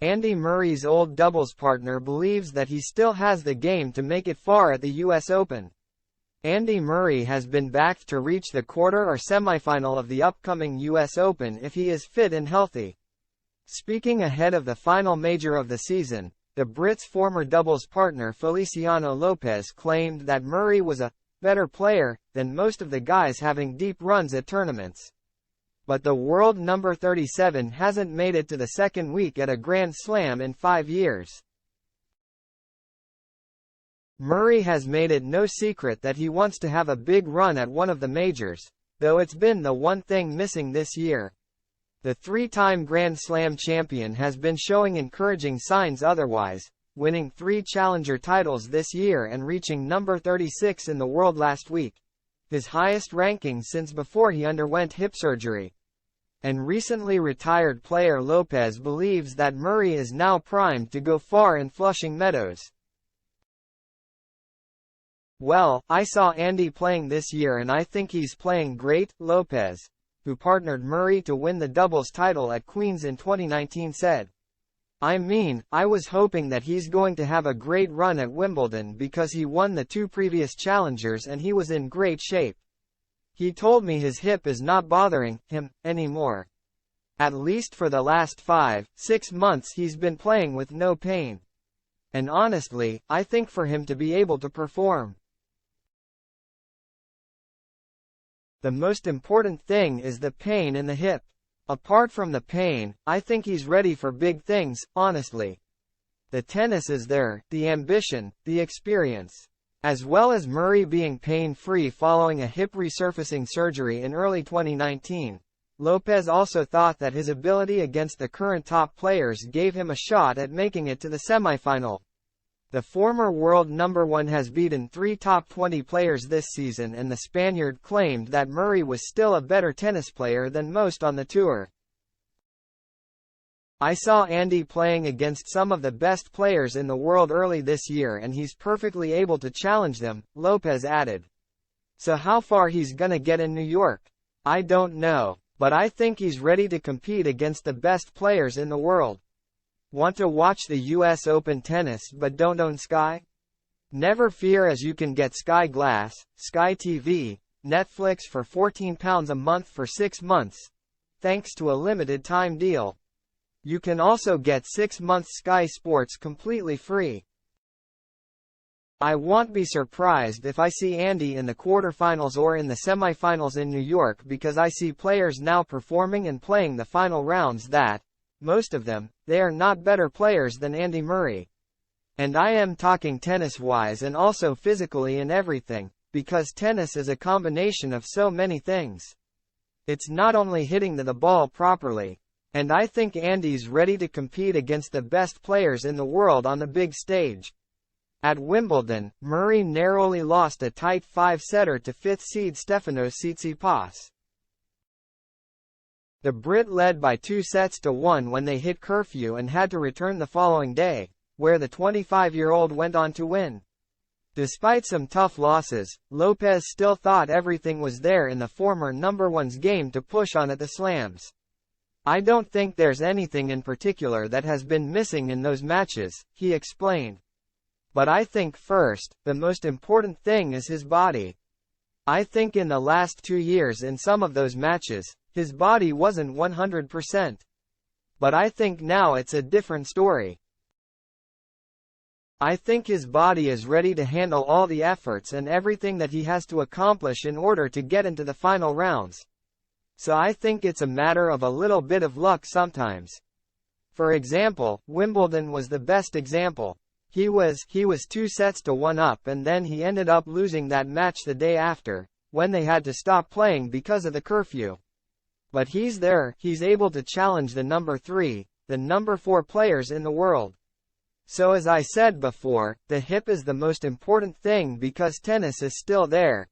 Andy Murray's old doubles partner believes that he still has the game to make it far at the US Open. Andy Murray has been backed to reach the quarter or semifinal of the upcoming US Open if he is fit and healthy. Speaking ahead of the final major of the season, the Brit's former doubles partner Feliciano Lopez claimed that Murray was a better player than most of the guys having deep runs at tournaments. But the world number 37 hasn't made it to the second week at a Grand Slam in 5 years. Murray has made it no secret that he wants to have a big run at one of the majors, though it's been the one thing missing this year. The three-time Grand Slam champion has been showing encouraging signs otherwise, winning 3 challenger titles this year and reaching number 36 in the world last week, his highest ranking since before he underwent hip surgery. And recently retired player Lopez believes that Murray is now primed to go far in Flushing Meadows. "Well, I saw Andy playing this year and I think he's playing great," Lopez, who partnered Murray to win the doubles title at Queen's in 2019 said. "I mean, I was hoping that he's going to have a great run at Wimbledon because he won the 2 previous challengers and he was in great shape. He told me his hip is not bothering him anymore. At least for the last 5-6 months he's been playing with no pain. And honestly, I think for him to be able to perform, the most important thing is the pain in the hip. Apart from the pain, I think he's ready for big things, honestly. The tennis is there, the ambition, the experience." As well as Murray being pain-free following a hip resurfacing surgery in early 2019, Lopez also thought that his ability against the current top players gave him a shot at making it to the semifinal. The former world number 1 has beaten 3 top 20 players this season, and the Spaniard claimed that Murray was still a better tennis player than most on the tour. "I saw Andy playing against some of the best players in the world early this year and he's perfectly able to challenge them," Lopez added. "So how far he's gonna get in New York, I don't know, but I think he's ready to compete against the best players in the world." Want to watch the US Open tennis but don't own Sky? Never fear, as you can get Sky Glass, Sky TV, Netflix for £14 a month for 6 months, thanks to a limited time deal. You can also get 6 months Sky Sports completely free. "I won't be surprised if I see Andy in the quarterfinals or in the semifinals in New York because I see players now performing and playing the final rounds that, most of them, they are not better players than Andy Murray. And I am talking tennis-wise and also physically and everything, because tennis is a combination of so many things. It's not only hitting the ball properly. And I think Andy's ready to compete against the best players in the world on the big stage." At Wimbledon, Murray narrowly lost a tight 5-setter to 5th seed Stefanos Tsitsipas. The Brit led by 2-1 when they hit curfew and had to return the following day, where the 25-year-old went on to win. Despite some tough losses, Lopez still thought everything was there in the former number 1's game to push on at the slams. "I don't think there's anything in particular that has been missing in those matches," he explained. "But I think first, the most important thing is his body. I think in the last 2 years in some of those matches, his body wasn't 100%. But I think now it's a different story. I think his body is ready to handle all the efforts and everything that he has to accomplish in order to get into the final rounds. So I think it's a matter of a little bit of luck sometimes. For example, Wimbledon was the best example. He was 2-1 up and then he ended up losing that match the day after, when they had to stop playing because of the curfew. But he's there, he's able to challenge the number 3, the number 4 players in the world. So as I said before, the hip is the most important thing because tennis is still there,